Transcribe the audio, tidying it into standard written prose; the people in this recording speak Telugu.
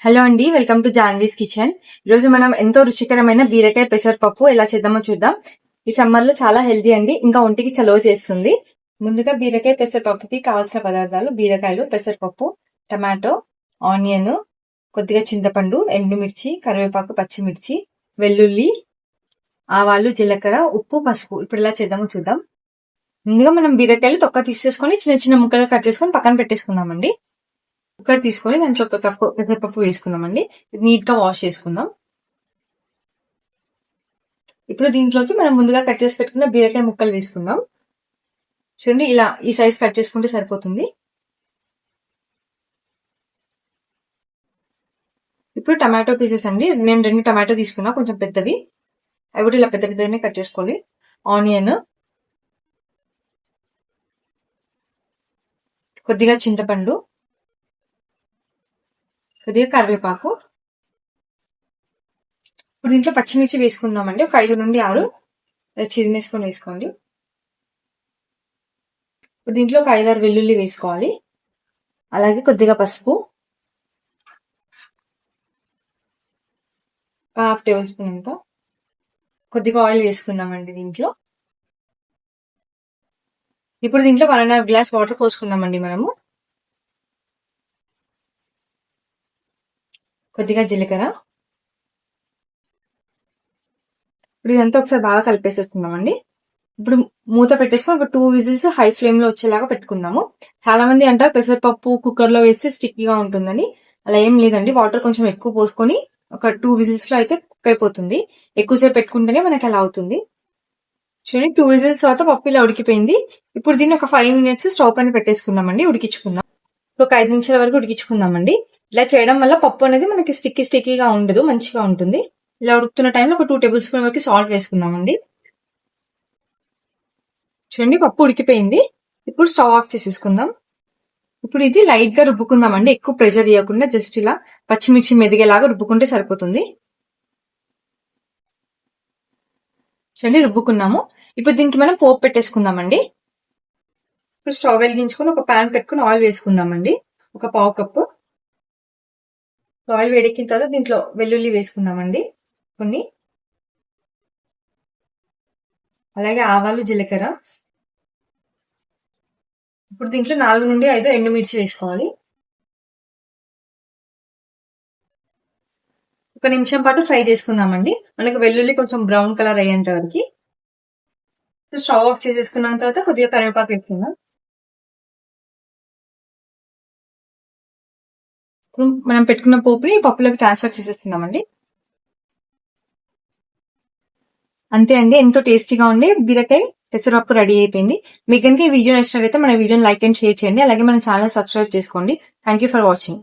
హలో అండి, వెల్కమ్ టు జాన్వీస్ కిచెన్. ఈరోజు మనం ఎంతో రుచికరమైన బీరకాయ పెసరపప్పు ఎలా చేద్దామో చూద్దాం. ఈ సమ్మర్ లో చాలా హెల్దీ అండి, ఇంకా ఒంటికి చలువ చేస్తుంది. ముందుగా బీరకాయ పెసరపప్పుకి కావాల్సిన పదార్థాలు: బీరకాయలు, పెసరపప్పు, టమాటో, ఆనియన్, కొద్దిగా చింతపండు, ఎండుమిర్చి, కరివేపాకు, పచ్చిమిర్చి, వెల్లుల్లి, ఆవాలు, జీలకర్ర, ఉప్పు, పసుపు. ఇప్పుడు ఎలా చేద్దామో చూద్దాం. ముందుగా మనం బీరకాయలు తొక్క తీసేసుకొని చిన్న చిన్న ముక్కలు కట్ చేసుకొని పక్కన పెట్టేసుకుందామండి. కుక్కర్ తీసుకొని దాంట్లో ఒక కప్పు పెసరపప్పు వేసుకుందామండి. నీట్ గా వాష్ చేసుకుందాం. ఇప్పుడు దీంట్లోకి మనం ముందుగా కట్ చేసి పెట్టుకున్న బీరకాయ ముక్కలు వేసుకుందాం. చూడండి, ఇలా ఈ సైజ్ కట్ చేసుకుంటే సరిపోతుంది. ఇప్పుడు టమాటో పీసెస్ అండి, నేను 2 టమాటో తీసుకున్నా, కొంచెం పెద్దవి. అవి కూడా ఇలా పెద్ద పెద్దగానే కట్ చేసుకోవాలి. ఆనియన్, కొద్దిగా చింతపండు, కొద్దిగా కరివేపాకు. ఇప్పుడు దీంట్లో పచ్చిమిర్చి వేసుకుందామండి. ఒక 5 నుండి 6 చిరిమేసుకొని వేసుకోండి. ఇప్పుడు దీంట్లో ఒక 5-6 వెల్లుల్లి వేసుకోవాలి. అలాగే కొద్దిగా పసుపు, 1/2 టేబుల్ స్పూన్ అంత. కొద్దిగా ఆయిల్ వేసుకుందామండి దీంట్లో. ఇప్పుడు దీంట్లో 1.5 గ్లాస్ వాటర్ పోసుకుందామండి మనము. కొద్దిగా జీలకర్ర. ఇప్పుడు ఇదంతా ఒకసారి బాగా కలిపేసేస్తున్నామండి. ఇప్పుడు మూత పెట్టేసుకొని ఒక 2 విజిల్స్ హై ఫ్లేమ్ లో వచ్చేలాగా పెట్టుకుందాము. చాలా మంది అంటారు పెసరపప్పు కుక్కర్ లో వేస్తే స్టిక్కీగా ఉంటుందని. అలా ఏం లేదండి, వాటర్ కొంచెం ఎక్కువ పోసుకొని ఒక 2 విజిల్స్ లో అయితే కుక్ అయిపోతుంది. ఎక్కువసేపు పెట్టుకుంటేనే మనకి అలా అవుతుంది. చూడండి, 2 విజిల్స్ తర్వాత పప్పు ఇలా ఉడికిపోయింది. ఇప్పుడు దీన్ని ఒక 5 మినిట్స్ స్టవ్ పైన పెట్టేసుకుందామండి, ఉడికించుకుందాం. ఒక 5 నిమిషాల వరకు ఉడికించుకుందామండి. ఇలా చేయడం వల్ల పప్పు అనేది మనకి స్టిక్కీగా ఉండదు, మంచిగా ఉంటుంది. ఇలా ఉడుకుతున్న టైంలో ఒక 2 టేబుల్ స్పూన్ వరకు సాల్ట్ వేసుకుందామండి. చూడండి, పప్పు ఉడికిపోయింది. ఇప్పుడు స్టవ్ ఆఫ్ చేసేసుకుందాం. ఇప్పుడు ఇది లైట్ గా రుబ్బుకుందామండి, ఎక్కువ ప్రెషర్ ఇవ్వకుండా జస్ట్ ఇలా పచ్చిమిర్చి మెదిగేలాగా రుబ్బుకుంటే సరిపోతుంది. చూడండి, రుబ్బుకున్నాము. ఇప్పుడు దీనికి మనం పోపు పెట్టేసుకుందామండి. ఇప్పుడు స్టవ్ వెలిగించుకొని ఒక ప్యాన్ పెట్టుకుని ఆయిల్ వేసుకుందామండి. ఒక 1/2 కప్పు ఆయిల్ వేడెక్కిన తర్వాత దీంట్లో వెల్లుల్లి వేసుకుందామండి కొన్ని. అలాగే ఆవాలు, జీలకర్ర. ఇప్పుడు దీంట్లో 4 నుండి 5 ఎండుమిర్చి వేసుకోవాలి. ఒక నిమిషం పాటు ఫ్రై చేసుకుందామండి. మనకి వెల్లుల్లి కొంచెం బ్రౌన్ కలర్ అయ్యేంత వరకు. స్టవ్ ఆఫ్ చేసేసుకున్న తర్వాత కొద్దిగా కరివేపాకు వేసుకుందాం. ఇప్పుడు మనం పెట్టుకున్న పోపుని పప్పులోకి ట్రాన్స్ఫర్ చేసేసుకుందామండి. అంతే అండి, ఎంతో టేస్టీగా ఉండే బీరకాయ పెసరపప్పు రెడీ అయిపోయింది. మీకు కనుక ఈ వీడియో నచ్చినట్లయితే మన వీడియోని లైక్ అండ్ షేర్ చేయండి. అలాగే మన ఛానల్ సబ్స్క్రైబ్ చేసుకోండి. Thank you for watching.